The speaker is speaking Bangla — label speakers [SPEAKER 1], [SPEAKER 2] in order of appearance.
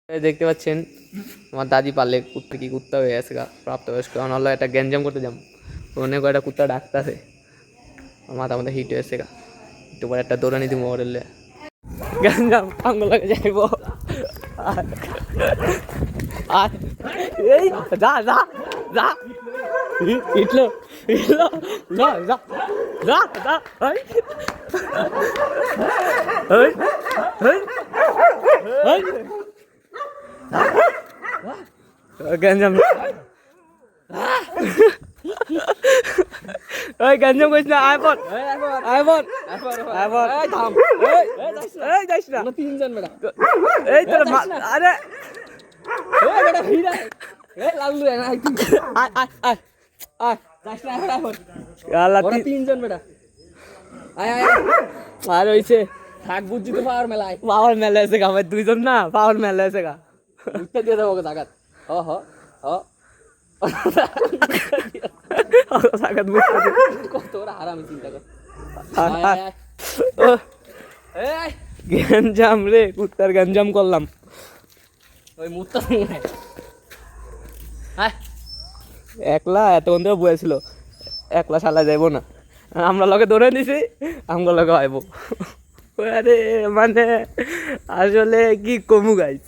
[SPEAKER 1] এই দেখতে পাচ্ছেন আমার দাদি পারলে কুত্তা কি কুত্তা হয়ে গেছে গা প্রাপ্তবয়স্ক, কারণ হলো একটা গ্যাঞ্জাম করতে যাম অনেক কয়টা কুত্তা ডাকতেছে, মাথা মাথা হিট হয়েছে গা, একটু পরে একটা দৌড়ানি দিব মডেলে গ্যাঞ্জাম আঙ্গুলাকে যাইব। আর এই যা যা যা ইটলো ইটলো যা যা যা যা এই এই এই গ্যাঞ্জাম ওই গ্যাঞ্জাম করিস না, আইফোন আইফোন আইফোন এই থাম এই যাইস না তিনজন বেটা এই তোর আরে এই বেটা ভিড় এই লাল্লু না আয় আয় আয় আয় যাইস না আইফোন আল্লাহ তিনজন বেটা আয় আয় আর হইছে থাক বুঝছি তো পাওয়ার মেলা আছে গা ভাই, দুইজন না পাওয়ার মেলা আছে গা, উঠতে দিয়ে দেবো জাগাত হ হ হ জাগাত কত ওরা হারামি চিন্তা কর গ্যাঞ্জাম রে কুত্তার গ্যাঞ্জাম করলাম ওই মুত্তা একলা এত বন্ধু বয়েছিল একলা শালা যাইব না, আমরা লগে ধরে নিছি আমরা লগে আইব। আরে মানে আসলে কি কমু গাইস